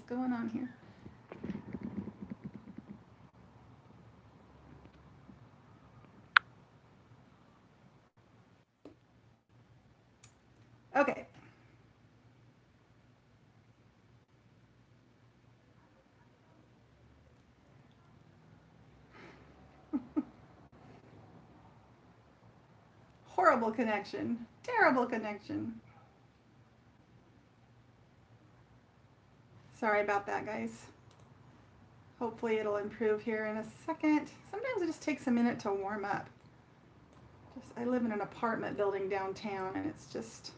going on here? Okay. Horrible connection. Terrible connection. Sorry about that, guys. Hopefully it'll improve here in a second. Sometimes it just takes a minute to warm up. I live in an apartment building downtown, and it's just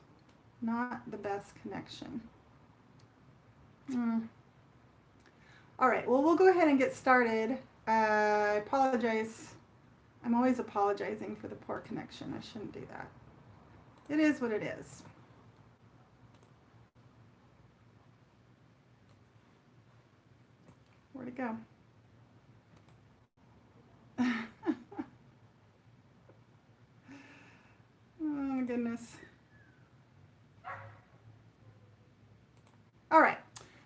not the best connection. All right, well, we'll go ahead and get started. I apologize. I'm always apologizing for the poor connection. I shouldn't do that. It is what it is. Where'd it go? Oh, goodness. All right.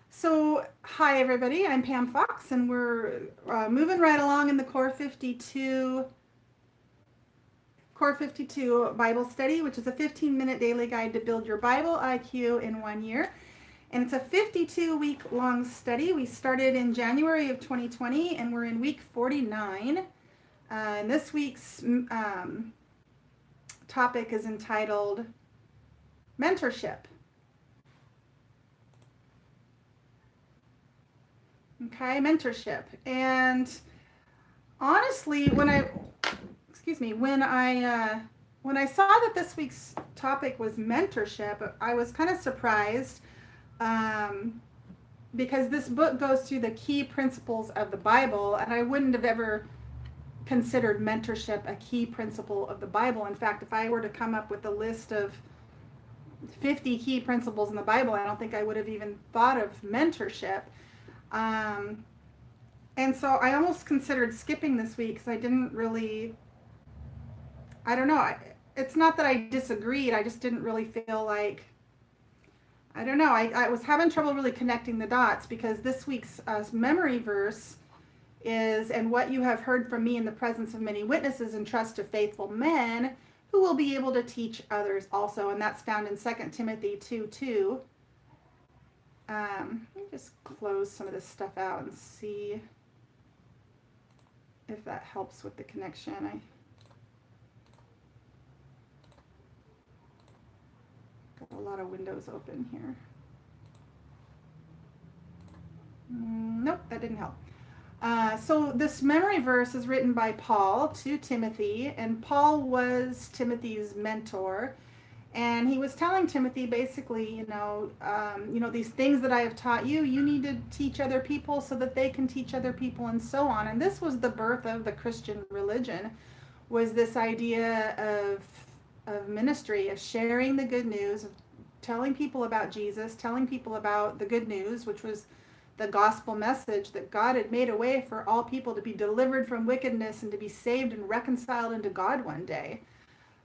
So, hi, everybody. I'm Pam Fox, and we're moving right along in the Core 52 Bible study, which is a 15-minute daily guide to build your Bible IQ in 1 year. And it's a 52-week long study. We started in January of 2020, and we're in week 49. And this week's topic is entitled Mentorship. Okay, mentorship. And honestly, when I saw that this week's topic was mentorship, I was kind of surprised because this book goes through the key principles of the Bible, and I wouldn't have ever considered mentorship a key principle of the Bible. In fact, if I were to come up with a list of 50 key principles in the Bible, I don't think I would have even thought of mentorship. And so I almost considered skipping this week because I didn't really, I don't know. It's not that I disagreed. I just didn't really feel like, I don't know. I was having trouble really connecting the dots because this week's memory verse is, and what you have heard from me in the presence of many witnesses, entrust to faithful men who will be able to teach others also. And that's found in 2 Timothy 2:2. Let me just close some of this stuff out and see if that helps with the connection. I got a lot of windows open here. Nope, that didn't help. So this memory verse is written by Paul to Timothy, and Paul was Timothy's mentor. And he was telling Timothy basically, these things that I have taught you, you need to teach other people so that they can teach other people, and so on. And this was the birth of the Christian religion, was this idea of ministry, of sharing the good news, of telling people about Jesus, telling people about the good news, which was the gospel message that God had made a way for all people to be delivered from wickedness and to be saved and reconciled into God one day.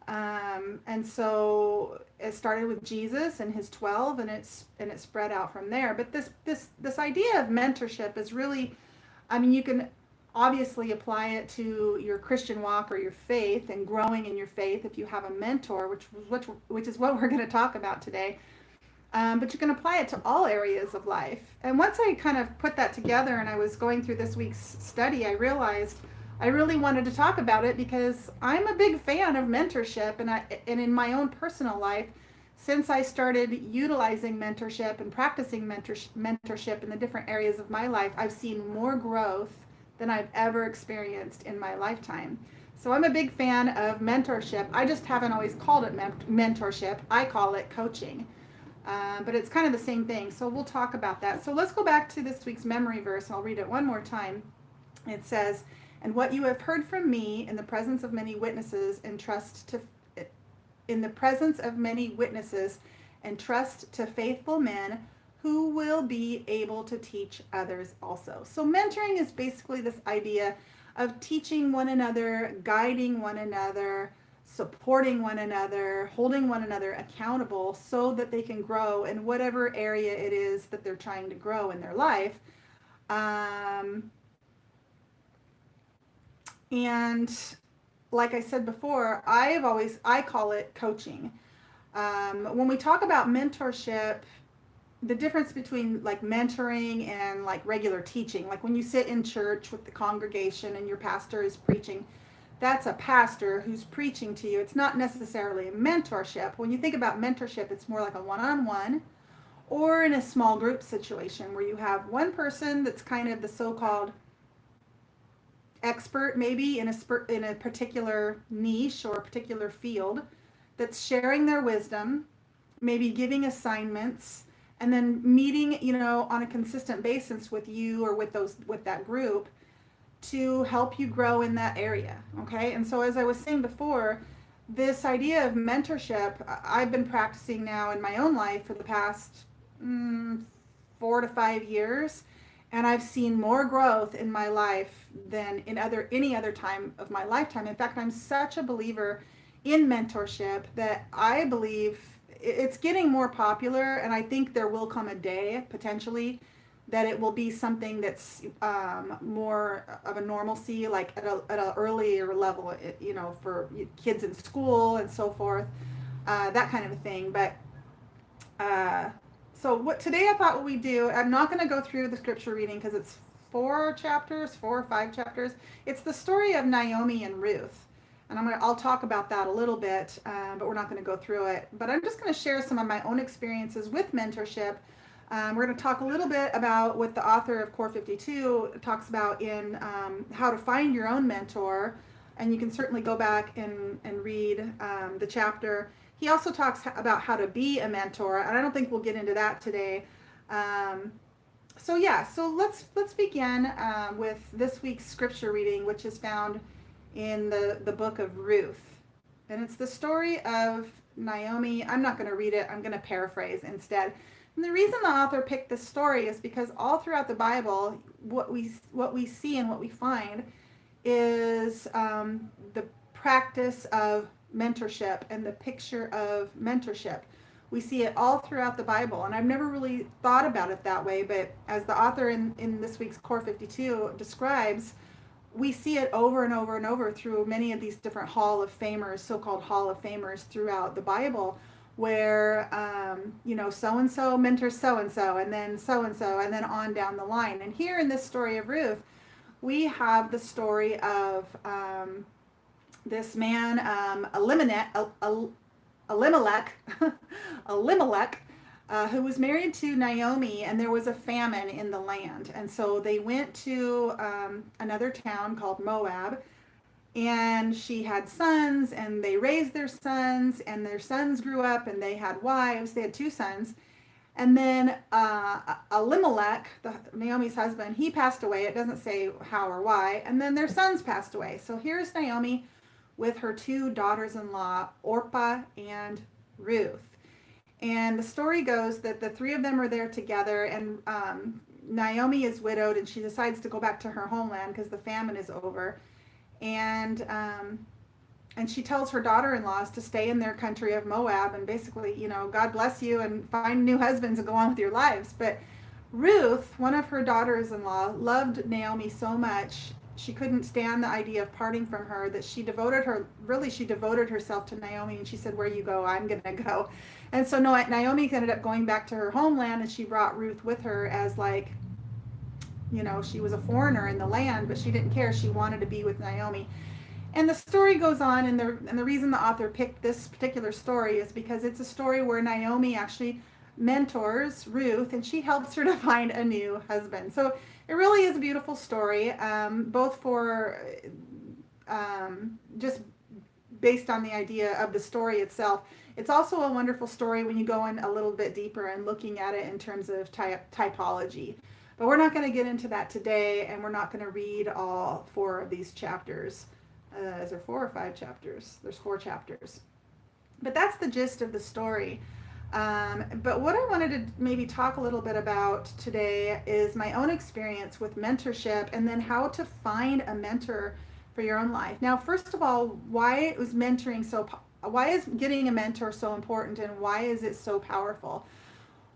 And so it started with Jesus and his 12, and it spread out from there. But this idea of mentorship is really, you can obviously apply it to your Christian walk or your faith and growing in your faith if you have a mentor, which is what we're going to talk about today. But you can apply it to all areas of life. And once I kind of put that together and I was going through this week's study, I realized I really wanted to talk about it because I'm a big fan of mentorship, and in my own personal life, since I started utilizing mentorship and practicing mentorship in the different areas of my life, I've seen more growth than I've ever experienced in my lifetime. So I'm a big fan of mentorship. I just haven't always called it mentorship. I call it coaching. But it's kind of the same thing. So we'll talk about that. So let's go back to this week's memory verse, and I'll read it one more time. It says, "And what you have heard from me in the presence of many witnesses, entrust to faithful men who will be able to teach others also." So mentoring is basically this idea of teaching one another, guiding one another, supporting one another, holding one another accountable so that they can grow in whatever area it is that they're trying to grow in their life. Um, and like I said before, I call it coaching. When we talk about mentorship, the difference between like mentoring and like regular teaching, like when you sit in church with the congregation and your pastor is preaching, that's a pastor who's preaching to you. It's not necessarily a mentorship. When you think about mentorship, it's more like a one-on-one or in a small group situation where you have one person that's kind of the so-called expert, maybe in a particular niche or a particular field, that's sharing their wisdom, maybe giving assignments, and then meeting, on a consistent basis with you or with that group to help you grow in that area. Okay. And so, as I was saying before, this idea of mentorship, I've been practicing now in my own life for the past 4 to 5 years. And I've seen more growth in my life than in any other time of my lifetime. In fact, I'm such a believer in mentorship that I believe it's getting more popular, and I think there will come a day potentially that it will be something that's more of a normalcy, like at an earlier level, for kids in school and so forth, that kind of a thing. But so what today I thought what we do, I'm not going to go through the scripture reading because it's 4 or 5 chapters. It's the story of Naomi and Ruth. And I'll talk about that a little bit, but we're not going to go through it. But I'm just going to share some of my own experiences with mentorship. We're going to talk a little bit about what the author of Core 52 talks about in how to find your own mentor. And you can certainly go back and read the chapter. He also talks about how to be a mentor, and I don't think we'll get into that today. So let's begin with this week's scripture reading, which is found in the book of Ruth. And it's the story of Naomi. I'm not going to read it. I'm going to paraphrase instead. And the reason the author picked this story is because all throughout the Bible, what we see and what we find is the practice of mentorship and the picture of mentorship. We see it all throughout the Bible, and I've never really thought about it that way, but as the author in this week's Core 52 describes, we see it over and over and over through many of these different Hall of Famers, so-called Hall of Famers throughout the Bible, where so-and-so mentors so-and-so, and then on down the line. And here in this story of Ruth, we have the story of this man, Elimelech, who was married to Naomi, and there was a famine in the land. And so they went to another town called Moab, and she had sons, and they raised their sons, and their sons grew up, and they had wives. They had 2 sons. And then Elimelech, Naomi's husband, he passed away. It doesn't say how or why. And then their sons passed away. So here's Naomi with her 2 daughters-in-law, Orpah and Ruth. And the story goes that the 3 of them are there together, and Naomi is widowed, and she decides to go back to her homeland because the famine is over. And she tells her daughter-in-laws to stay in their country of Moab, and basically, God bless you, and find new husbands and go on with your lives. But Ruth, one of her daughters-in-law, loved Naomi so much, she couldn't stand the idea of parting from her, that she devoted herself to Naomi, and she said, "Where you go, I'm going to go." And so Naomi ended up going back to her homeland, and she brought Ruth with her as she was a foreigner in the land, but she didn't care. She wanted to be with Naomi. And the story goes on, and the reason the author picked this particular story is because it's a story where Naomi actually mentors Ruth, and she helps her to find a new husband. So it really is a beautiful story, both for just based on the idea of the story itself. It's also a wonderful story when you go in a little bit deeper and looking at it in terms of typology. But we're not going to get into that today, and we're not going to read all 4 of these chapters. Is there 4 or 5 chapters? There's 4 chapters. But that's the gist of the story. But what I wanted to maybe talk a little bit about today is my own experience with mentorship, and then how to find a mentor for your own life. Now, first of all, why is getting a mentor so important, and why is it so powerful?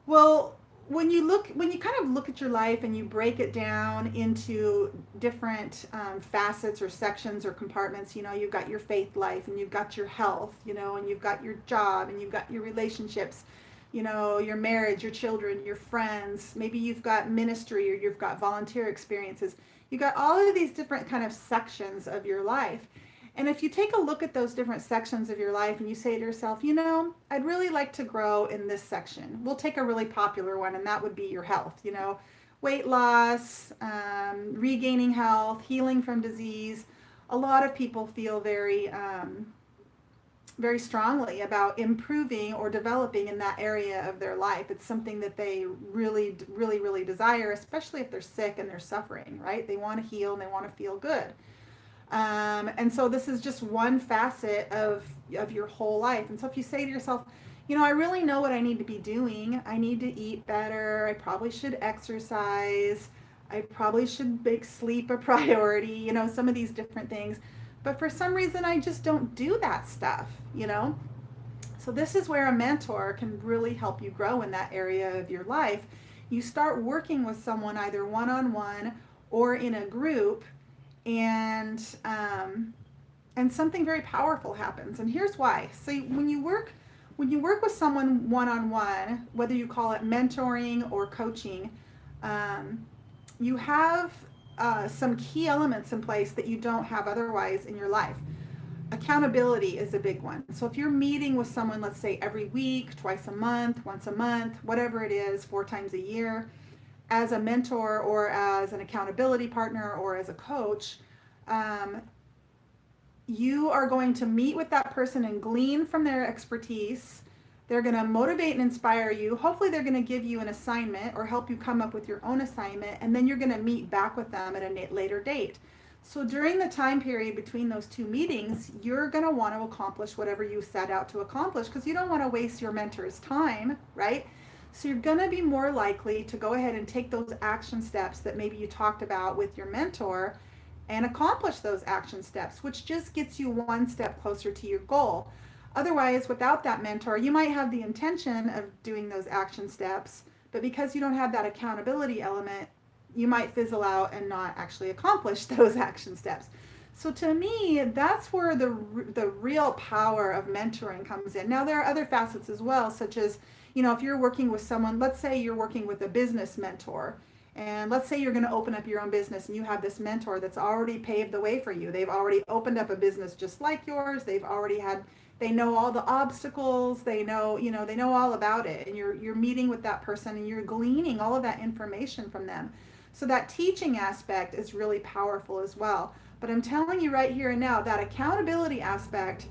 Well, when you kind of look at your life and you break it down into different facets or sections or compartments, you've got your faith life, and you've got your health, and you've got your job, and you've got your relationships, your marriage, your children, your friends. Maybe you've got ministry, or you've got volunteer experiences. You've got all of these different kind of sections of your life. And if you take a look at those different sections of your life and you say to yourself, I'd really like to grow in this section. We'll take a really popular one, and that would be your health, weight loss, regaining health, healing from disease. A lot of people feel very strongly about improving or developing in that area of their life. It's something that they really, really, really desire, especially if they're sick and they're suffering, right? They want to heal and they want to feel good. And so this is just one facet of your whole life. And so if you say to yourself, I really know what I need to be doing. I need to eat better. I probably should exercise. I probably should make sleep a priority, some of these different things. But for some reason, I just don't do that stuff. So this is where a mentor can really help you grow in that area of your life. You start working with someone either one-on-one or in a group, and something very powerful happens. And here's why. So when you work with someone one-on-one, whether you call it mentoring or coaching, you have some key elements in place that you don't have otherwise in your life. Accountability is a big one. So if you're meeting with someone, let's say every week, twice a month, once a month, whatever it is, 4 times a year, as a mentor or as an accountability partner or as a coach, you are going to meet with that person and glean from their expertise. They're going to motivate and inspire you. Hopefully they're going to give you an assignment or help you come up with your own assignment, and then you're going to meet back with them at a later date. So during the time period between those two meetings, you're going to want to accomplish whatever you set out to accomplish, because you don't want to waste your mentor's time, right? So you're going to be more likely to go ahead and take those action steps that maybe you talked about with your mentor and accomplish those action steps, which just gets you one step closer to your goal. Otherwise, without that mentor, you might have the intention of doing those action steps, but because you don't have that accountability element, you might fizzle out and not actually accomplish those action steps. So to me, that's where the real power of mentoring comes in. Now, there are other facets as well, such as, if you're working with someone, let's say you're working with a business mentor, and let's say you're going to open up your own business and you have this mentor that's already paved the way for you. They've already opened up a business just like yours. They know all the obstacles. They know all about it. And you're meeting with that person and you're gleaning all of that information from them. So that teaching aspect is really powerful as well. But I'm telling you right here and now, that accountability aspect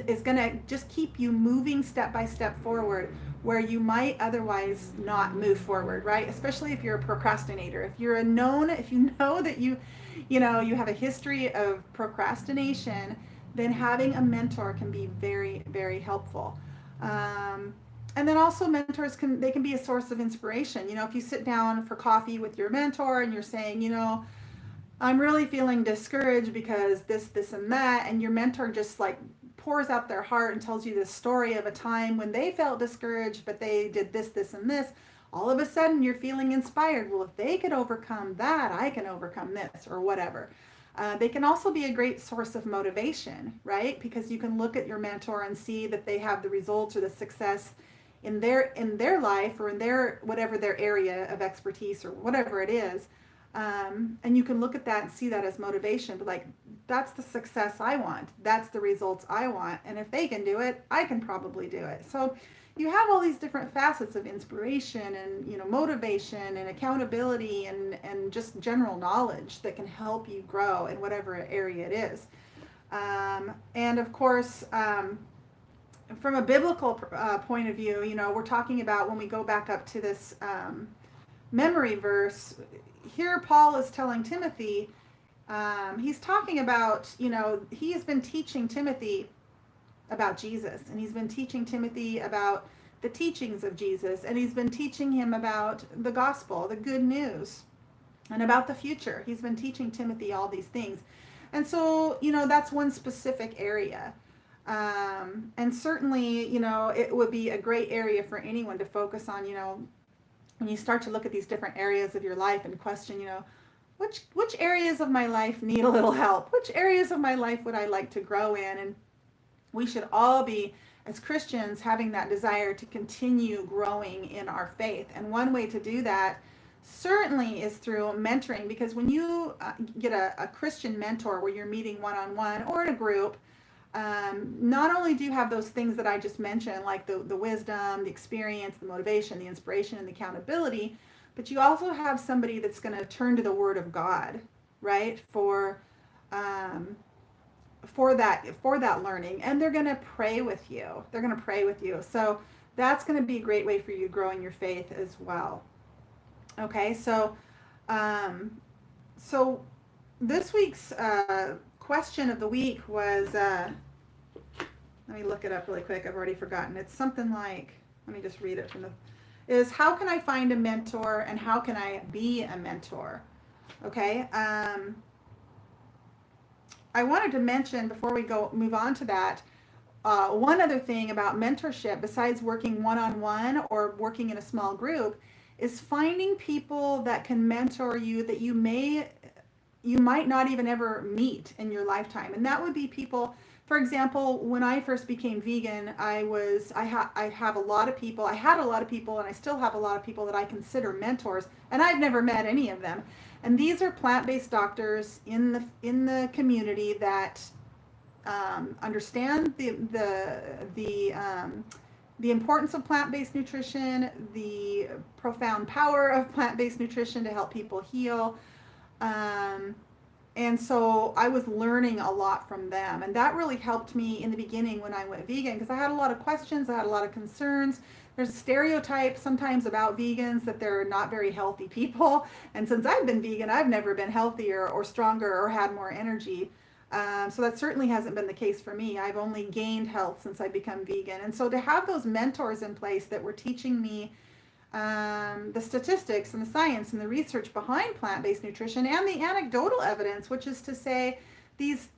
is going to just keep you moving step by step forward, where you might otherwise not move forward, right? Especially if you're a procrastinator. If you know that you have a history of procrastination, then having a mentor can be very, very helpful. And then also mentors can be a source of inspiration. If you sit down for coffee with your mentor and you're saying, I'm really feeling discouraged because this, and that, and your mentor just like pours out their heart and tells you this story of a time when they felt discouraged, but they did this, and this, all of a sudden you're feeling inspired. Well, if they could overcome that, I can overcome this, or whatever. They can also be a great source of motivation, right? Because you can look at your mentor and see that they have the results or the success in their life, or in their whatever their area of expertise or whatever it is. And you can look at that and see that as motivation, but like, that's the success I want. That's the results I want. And if they can do it, I can probably do it. So you have all these different facets of inspiration and, motivation and accountability and just general knowledge that can help you grow in whatever area it is. And of course, from a biblical point of view, we're talking about, when we go back up to this memory verse, here Paul is telling Timothy, he's talking about, he has been teaching Timothy about Jesus, and he's been teaching Timothy about the teachings of Jesus, and he's been teaching him about the gospel, the good news, and about the future. He's been teaching Timothy all these things. And so, that's one specific area. And certainly, it would be a great area for anyone to focus on, when you start to look at these different areas of your life and question, which areas of my life need a little help? Which areas of my life would I like to grow in? And we should all be, as Christians, having that desire to continue growing in our faith. And one way to do that certainly is through mentoring, because when you get a Christian mentor where you're meeting one-on-one or in a group, not only do you have those things that I just mentioned, like the wisdom, the experience, the motivation, the inspiration, and the accountability, but you also have somebody that's going to turn to the Word of God, right, um, for that learning, and they're going to pray with you. They're going to pray with you. So that's going to be a great way for you growing your faith as well. Okay, so this week's question of the week was, let me look it up really quick. I've already forgotten. It's something like, let me just read it is how can I find a mentor and how can I be a mentor? Okay. I wanted to mention before we move on to that, one other thing about mentorship, besides working one-on-one or working in a small group, is finding people that can mentor you that you might not even ever meet in your lifetime. And that would be people, for example, when I first became vegan, I had a lot of people, and I still have a lot of people that I consider mentors, and I've never met any of them. And these are plant-based doctors in the community that understand the importance of plant-based nutrition, the profound power of plant-based nutrition to help people heal. And so I was learning a lot from them. And that really helped me in the beginning when I went vegan, because I had a lot of questions, I had a lot of concerns. There's a stereotype sometimes about vegans that they're not very healthy people. And since I've been vegan, I've never been healthier or stronger or had more energy. So that certainly hasn't been the case for me. I've only gained health since I've become vegan. And so to have those mentors in place that were teaching me the statistics and the science and the research behind plant-based nutrition and the anecdotal evidence, which is to say these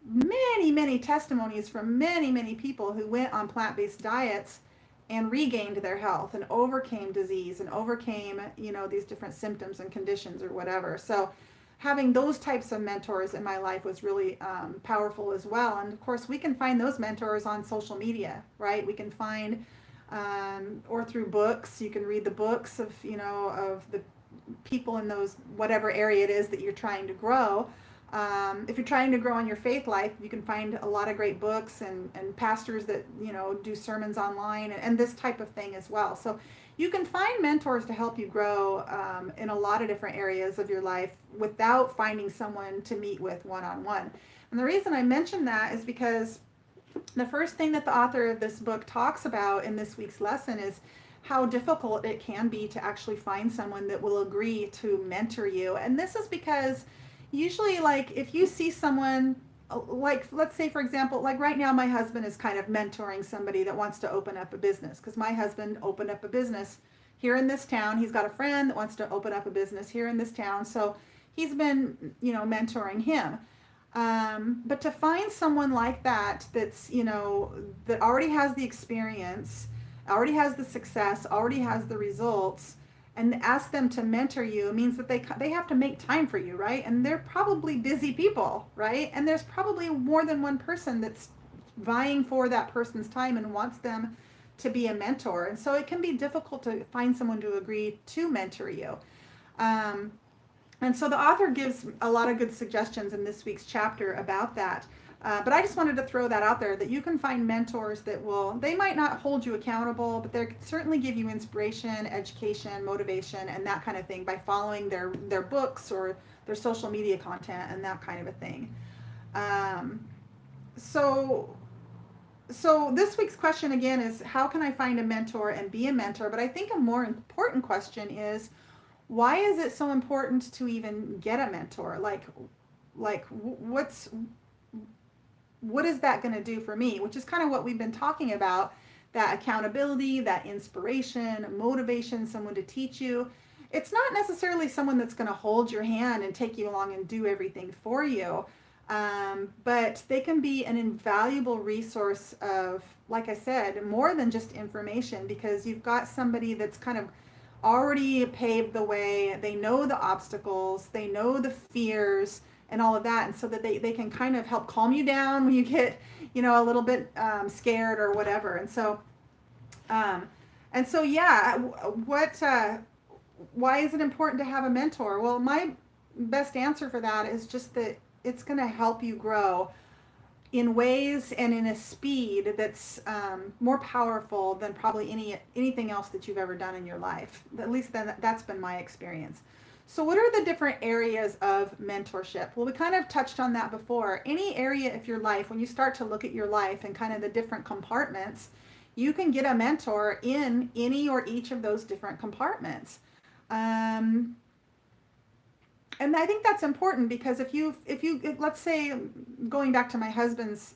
many testimonies from many people who went on plant-based diets and regained their health and overcame disease and overcame these different symptoms and conditions or whatever. So having those types of mentors in my life was really powerful as well. And of course we can find those mentors on social media, right? We can find or through books. You can read the books of the people in those whatever area it is that you're trying to grow. If you're trying to grow in your faith life, you can find a lot of great books and pastors that do sermons online and this type of thing as well. So you can find mentors to help you grow in a lot of different areas of your life without finding someone to meet with one-on-one. And the reason I mention that is because the first thing that the author of this book talks about in this week's lesson is how difficult it can be to actually find someone that will agree to mentor you. And this is because usually, like, if you see someone, like, let's say, for example, like right now, my husband is kind of mentoring somebody that wants to open up a business, because my husband opened up a business here in this town. He's got a friend that wants to open up a business here in this town. So he's been, mentoring him. But to find someone like that, that's, that already has the experience, already has the success, already has the results, and ask them to mentor you means that they have to make time for you, right? And they're probably busy people, right? And there's probably more than one person that's vying for that person's time and wants them to be a mentor. And so it can be difficult to find someone to agree to mentor you. And so the author gives a lot of good suggestions in this week's chapter about that. But I just wanted to throw that out there, that you can find mentors that they might not hold you accountable, but they certainly give you inspiration, education, motivation, and that kind of thing by following their books or their social media content and that kind of a thing. So this week's question again is, how can I find a mentor and be a mentor? But I think a more important question is, why is it so important to even get a mentor? Like what is that going to do for me? Which is kind of what we've been talking about, that accountability, that inspiration, motivation, someone to teach you. It's not necessarily someone that's going to hold your hand and take you along and do everything for you. But they can be an invaluable resource of, like I said, more than just information, because you've got somebody that's kind of already paved the way. They know the obstacles, they know the fears and all of that. And so that they can kind of help calm you down when you get, a little bit scared or whatever. Um, and so, yeah, why is it important to have a mentor? Well, my best answer for that is just that it's going to help you grow in ways and in a speed that's more powerful than probably anything else that you've ever done in your life. At least that's been my experience. So, what are the different areas of mentorship? Well, we kind of touched on that before. Any area of your life, when you start to look at your life and kind of the different compartments, you can get a mentor in any or each of those different compartments. Um, and I think that's important, because let's say, going back to my husband's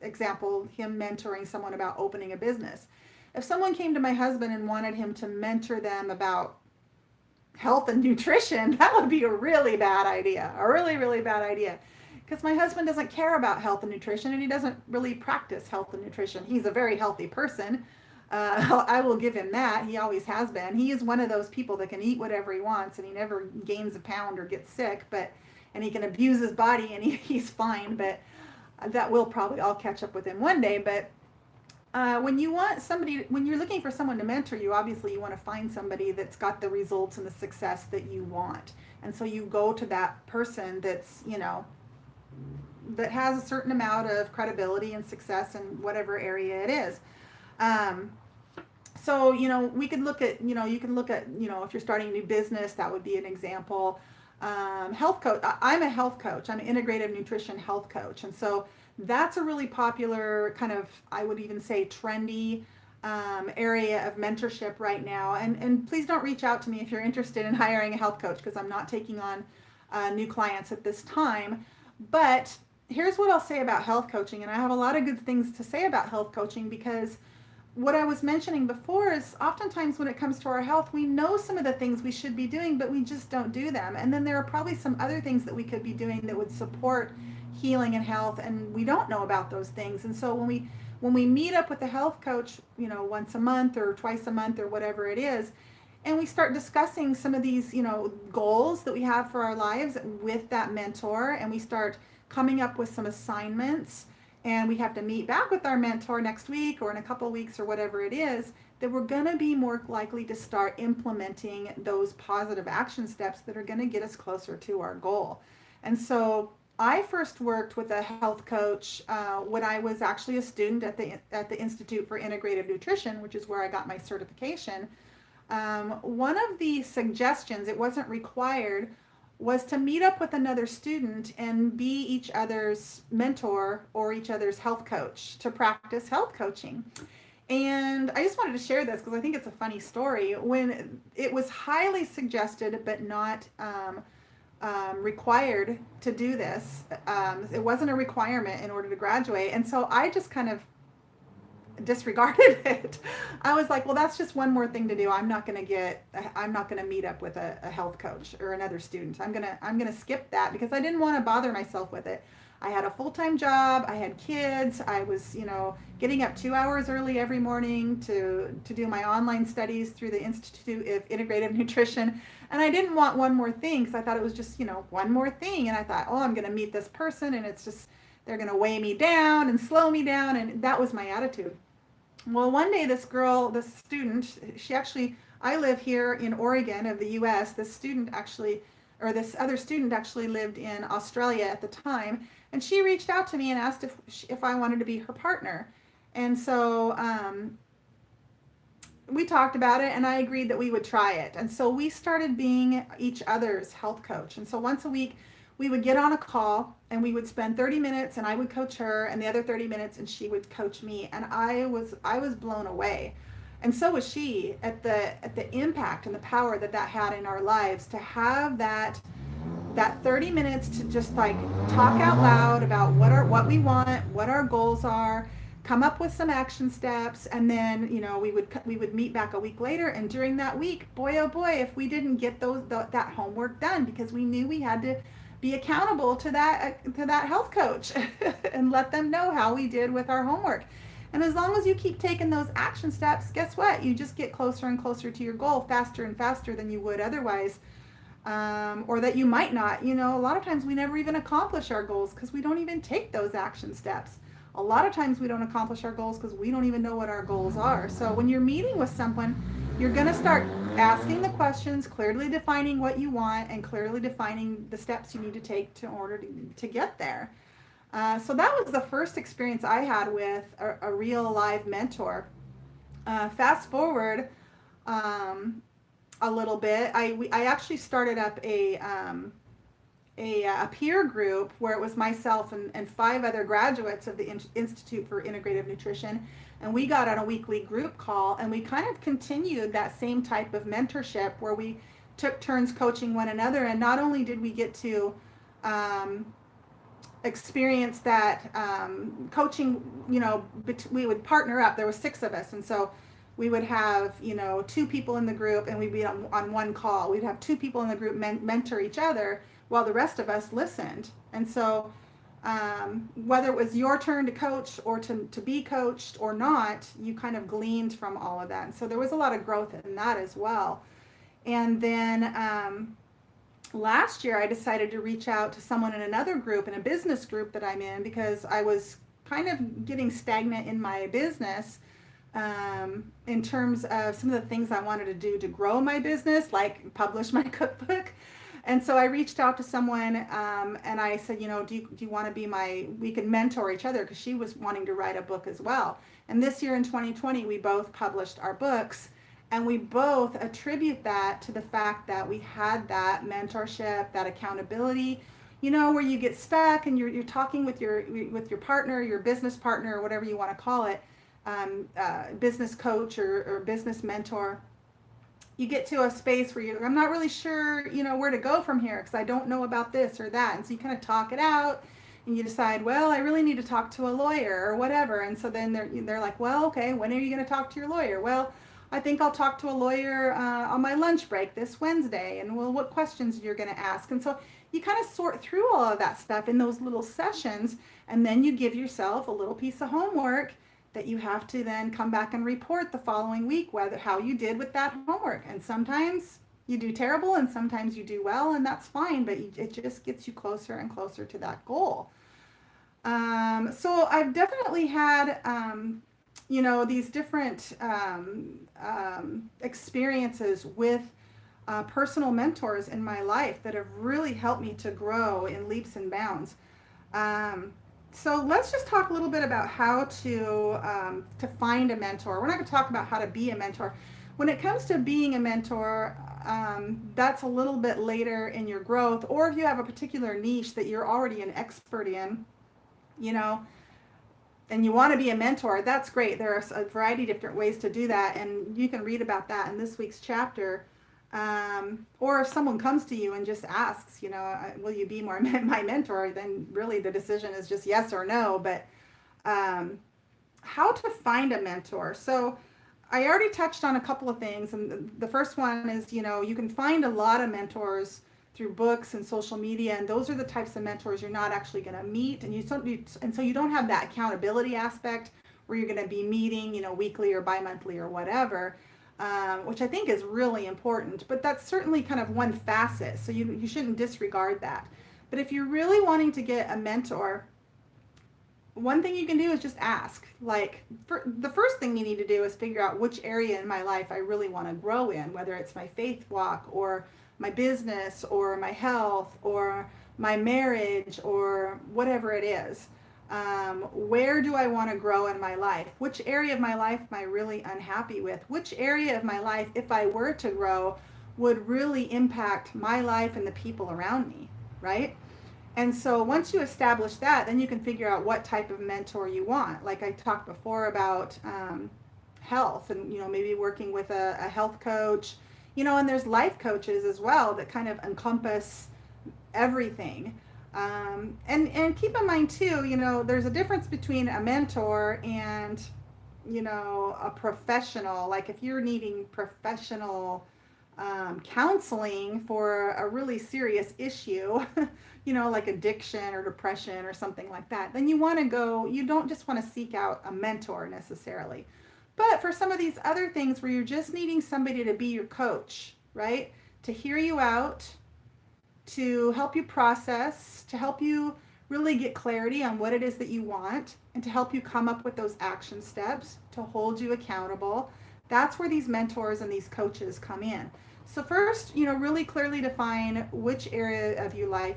example, him mentoring someone about opening a business. If someone came to my husband and wanted him to mentor them about health and nutrition, that would be a really bad idea, a really, really bad idea. Because my husband doesn't care about health and nutrition, and he doesn't really practice health and nutrition. He's a very healthy person. I will give him that. He always has been. He is one of those people that can eat whatever he wants, and he never gains a pound or gets sick, and he can abuse his body, and he's fine. But that will probably all catch up with him one day. But when you're looking for someone to mentor you, obviously you want to find somebody that's got the results and the success that you want. And so you go to that person that has a certain amount of credibility and success in whatever area it is. Um, so, we could look at, you can look at, if you're starting a new business, that would be an example. Health coach. I'm a health coach. I'm an integrative nutrition health coach. And so that's a really popular kind of, I would even say, trendy area of mentorship right now. And please don't reach out to me if you're interested in hiring a health coach, because I'm not taking on new clients at this time. But here's what I'll say about health coaching. And I have a lot of good things to say about health coaching, because what I was mentioning before is oftentimes when it comes to our health, we know some of the things we should be doing, but we just don't do them. And then there are probably some other things that we could be doing that would support healing and health, and we don't know about those things. And so when we meet up with a health coach, once a month or twice a month or whatever it is, and we start discussing some of these, goals that we have for our lives with that mentor, and we start coming up with some assignments, and we have to meet back with our mentor next week or in a couple of weeks or whatever it is, that we're going to be more likely to start implementing those positive action steps that are going to get us closer to our goal. And so I first worked with a health coach when I was actually a student at the Institute for Integrative Nutrition, which is where I got my certification. One of the suggestions, it wasn't required, was to meet up with another student and be each other's mentor or each other's health coach to practice health coaching. And I just wanted to share this because I think it's a funny story. When it was highly suggested but not required to do this, it wasn't a requirement in order to graduate. And so I just kind of disregarded it. I was like, well, that's just one more thing to do. I'm not going to meet up with a health coach or another student. I'm going to skip that because I didn't want to bother myself with it. I had a full-time job. I had kids. I was, getting up 2 hours early every morning to do my online studies through the Institute of Integrative Nutrition. And I didn't want one more thing because I thought it was just, one more thing. And I thought, oh, I'm going to meet this person and it's just, they're going to weigh me down and slow me down. And that was my attitude. Well, one day this student, I live here in Oregon of the US. This other student actually lived in Australia at the time. And she reached out to me and asked if I wanted to be her partner. And so we talked about it and I agreed that we would try it. And so we started being each other's health coach. And so once a week, we would get on a call and we would spend 30 minutes and I would coach her and the other 30 minutes and she would coach me. And I was blown away. And so was she at the impact and the power that had in our lives, to have that 30 minutes to just like talk out loud about what we want, what our goals are, come up with some action steps, and then we would meet back a week later, and during that week, boy oh boy, if we didn't get that homework done, because we knew we had to be accountable to that health coach and let them know how we did with our homework. And as long as you keep taking those action steps, guess what? You just get closer and closer to your goal faster and faster than you would otherwise. Or that you might not. You know, a lot of times we never even accomplish our goals because we don't even take those action steps. A lot of times we don't accomplish our goals because we don't even know what our goals are. So when you're meeting with someone, you're going to start asking the questions, clearly defining what you want, and clearly defining the steps you need to take to order to get there. So that was the first experience I had with a real live mentor. Fast forward a little bit, I actually started up a peer group where it was myself and 5 other graduates of the Institute for Integrative Nutrition. And we got on a weekly group call, and we kind of continued that same type of mentorship where we took turns coaching one another. And not only did we get to experience that coaching, you know, we would partner up. There were 6 of us. And so we would have, you know, 2 people in the group, and we'd be on one call. We'd have 2 people in the group mentor each other while the rest of us listened. And so whether it was your turn to coach or to be coached or not, you kind of gleaned from all of that. And so there was a lot of growth in that as well. And then last year I decided to reach out to someone in another group, in a business group that I'm in, because I was kind of getting stagnant in my business in terms of some of the things I wanted to do to grow my business, like publish my cookbook. And so I reached out to someone and I said, you know, do you want to be we could mentor each other, because she was wanting to write a book as well. And this year in 2020, we both published our books, and we both attribute that to the fact that we had that mentorship, that accountability, you know, where you get stuck and you're talking with your partner, your business partner, or whatever you want to call it, business coach or business mentor. You get to a space where I'm not really sure, you know, where to go from here because I don't know about this or that. And so you kind of talk it out and you decide, well, I really need to talk to a lawyer or whatever. And so then they're like, well, okay, when are you going to talk to your lawyer? Well, I think I'll talk to a lawyer on my lunch break this Wednesday. And well, what questions you're going to ask? And so you kind of sort through all of that stuff in those little sessions. And then you give yourself a little piece of homework that you have to then come back and report the following week how you did with that homework. And sometimes you do terrible and sometimes you do well, and that's fine, but it just gets you closer and closer to that goal. So I've definitely had you know, these different experiences with personal mentors in my life that have really helped me to grow in leaps and bounds. So let's just talk a little bit about how to find a mentor. We're not going to talk about how to be a mentor. When it comes to being a mentor, that's a little bit later in your growth, or if you have a particular niche that you're already an expert in, you know, and you want to be a mentor, that's great. There are a variety of different ways to do that, and you can read about that in this week's chapter. Or if someone comes to you and just asks, you know, will you be my mentor? Then really the decision is just yes or no. But how to find a mentor. So I already touched on a couple of things. And the first one is, you know, you can find a lot of mentors through books and social media. And those are the types of mentors you're not actually going to meet. And so you don't have that accountability aspect where you're going to be meeting, you know, weekly or bi-monthly or whatever. Which I think is really important, but that's certainly kind of one facet, so you shouldn't disregard that. But if you're really wanting to get a mentor, one thing you can do is just ask. Like, the first thing you need to do is figure out which area in my life I really want to grow in, whether it's my faith walk or my business or my health or my marriage or whatever it is. Where do I want to grow in my life? Which area of my life am I really unhappy with? Which area of my life, if I were to grow, would really impact my life and the people around me, right? And so once you establish that, then you can figure out what type of mentor you want. Like I talked before about health and, you know, maybe working with a health coach, you know, and there's life coaches as well that kind of encompass everything. And keep in mind too, you know, there's a difference between a mentor and, you know, a professional. Like if you're needing professional counseling for a really serious issue, like addiction or depression or something like that, then you don't just want to seek out a mentor necessarily. But for some of these other things where you're just needing somebody to be your coach, right? To hear you out, to help you process, to help you really get clarity on what it is that you want, and to help you come up with those action steps to hold you accountable. That's where these mentors and these coaches come in. So first, really clearly define which area of your life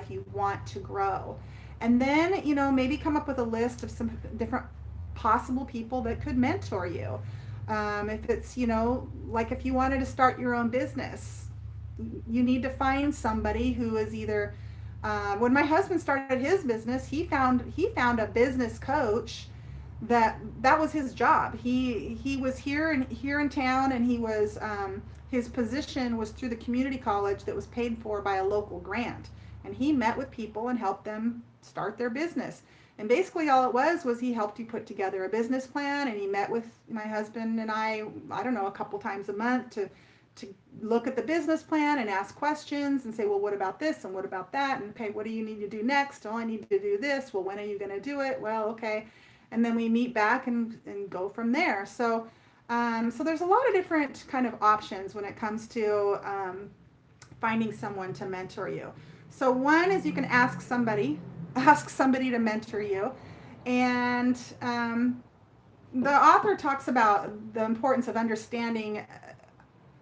you want to grow. And then, maybe come up with a list of some different possible people that could mentor you. If it's, like if you wanted to start your own business, you need to find somebody who is either when my husband started his business, he found a business coach that was his job. He was here in town, and he was his position was through the community college that was paid for by a local grant, and he met with people and helped them start their business. And basically all it was he helped you put together a business plan, and he met with my husband and I don't know, a couple times a month to look at the business plan and ask questions and say, well, what about this and what about that? And okay, what do you need to do next? Oh, I need to do this. Well, when are you going to do it? Well, okay. And then we meet back and go from there. So there's a lot of different kind of options when it comes to finding someone to mentor you. So one is you can ask somebody to mentor you. And the author talks about the importance of understanding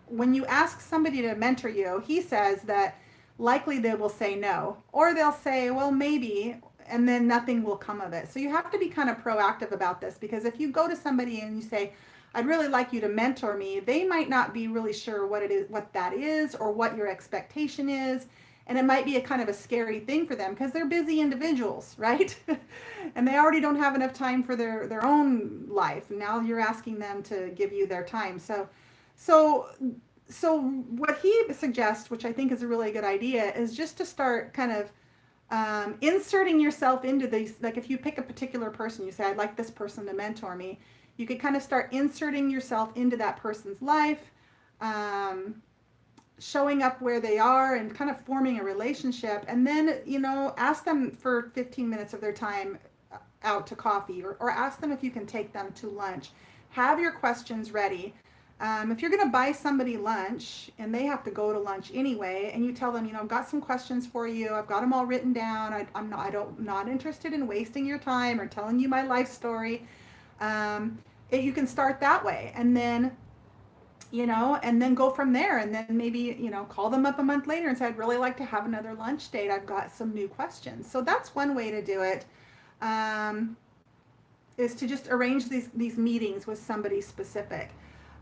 when you ask somebody to mentor you. He says that likely they will say no, or they'll say, well, maybe, and then nothing will come of it. So you have to be kind of proactive about this, because if you go to somebody and you say, I'd really like you to mentor me, they might not be really sure what that is, or what your expectation is. And it might be a kind of a scary thing for them because they're busy individuals, right? And they already don't have enough time for their own life. Now you're asking them to give you their time. So what he suggests, which I think is a really good idea, is just to start kind of inserting yourself into these. Like if you pick a particular person, you say, I'd like this person to mentor me. You could kind of start inserting yourself into that person's life, showing up where they are and kind of forming a relationship. And then, ask them for 15 minutes of their time out to coffee, or ask them if you can take them to lunch. Have your questions ready. If you're going to buy somebody lunch and they have to go to lunch anyway, and you tell them, I've got some questions for you, I've got them all written down, I'm not interested in wasting your time or telling you my life story. You can start that way, and then go from there, and then maybe, call them up a month later and say, I'd really like to have another lunch date. I've got some new questions. So that's one way to do it, is to just arrange these meetings with somebody specific.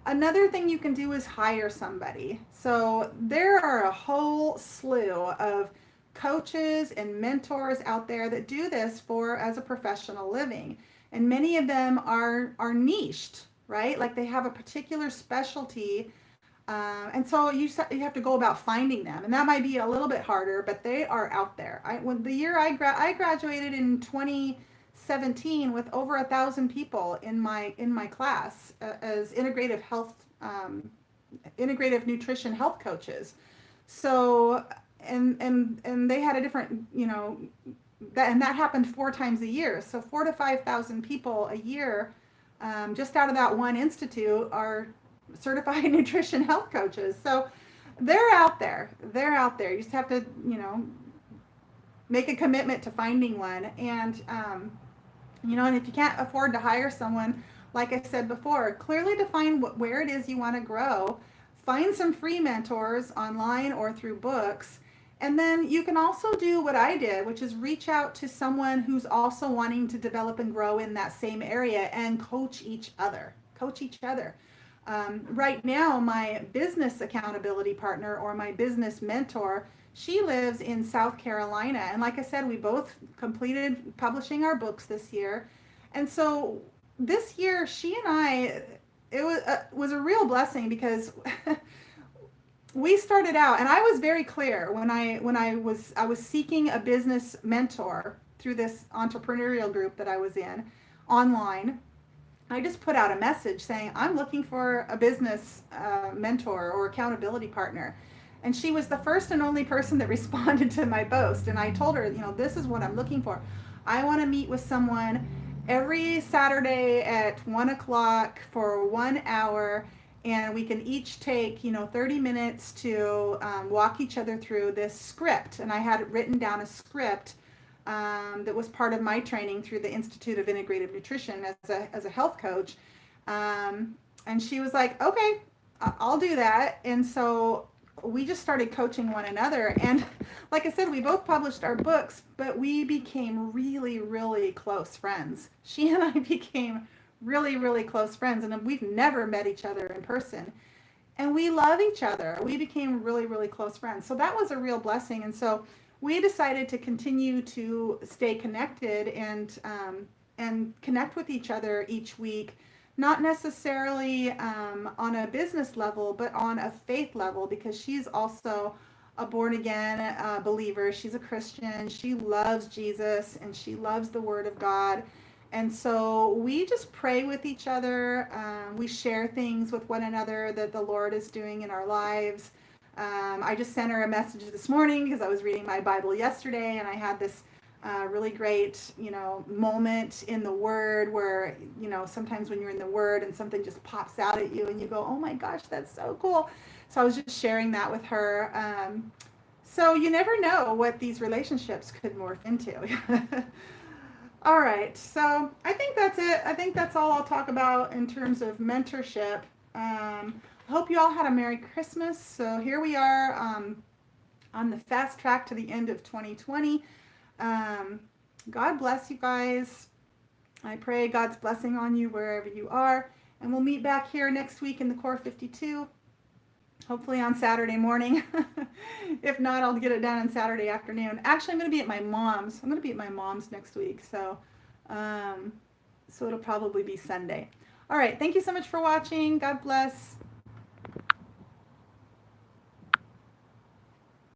Another thing you can do is hire somebody. So there are a whole slew of coaches and mentors out there that do this as a professional living. And many of them are niched, right? Like they have a particular specialty. And so you have to go about finding them. And that might be a little bit harder, but they are out there. When the year I graduated in 2017 with over 1,000 people in my class as integrative nutrition health coaches. So and they had a different, that happened 4 times a year. So 4,000 to 5,000 people a year, just out of that one institute, are certified nutrition health coaches. So they're out there. You just have to, make a commitment to finding one. And, and if you can't afford to hire someone, like I said before, clearly define where it is you want to grow. Find some free mentors online or through books. And then you can also do what I did, which is reach out to someone who's also wanting to develop and grow in that same area and coach each other. Right now, my business accountability partner, or my business mentor, she lives in South Carolina. And like I said, we both completed publishing our books this year. And so this year, she and I, it was a real blessing, because we started out, and I was very clear when I was seeking a business mentor through this entrepreneurial group that I was in online. I just put out a message saying, I'm looking for a business mentor or accountability partner. And she was the first and only person that responded to my post. And I told her, this is what I'm looking for. I want to meet with someone every Saturday at 1 o'clock for 1 hour. And we can each take, 30 minutes to walk each other through this script. And I had written down a script that was part of my training through the Institute of Integrative Nutrition as a health coach. And she was like, okay, I'll do that. And so we just started coaching one another. And like I said, we both published our books, but we became really, really close friends. She and I became really, really close friends. And we've never met each other in person. And we love each other. We became really, really close friends. So that was a real blessing. And so we decided to continue to stay connected and connect with each other each week, not necessarily on a business level, but on a faith level, because she's also a born again believer. She's a Christian. She loves Jesus and she loves the Word of God. And so we just pray with each other. We share things with one another that the Lord is doing in our lives. I just sent her a message this morning because I was reading my Bible yesterday, and I had this really great, moment in the Word where, sometimes when you're in the Word and something just pops out at you and you go, oh my gosh, that's so cool. So I was just sharing that with her. So you never know what these relationships could morph into. All right, so I think that's it. I think that's all I'll talk about in terms of mentorship. I hope you all had a Merry Christmas. So here we are on the fast track to the end of 2020. God bless you guys. I pray God's blessing on you wherever you are. And we'll meet back here next week in the Core 52, hopefully on Saturday morning. If not, I'll get it done on Saturday afternoon. Actually, I'm going to be at my mom's. I'm going to be at my mom's next week. So it'll probably be Sunday. All right. Thank you so much for watching. God bless.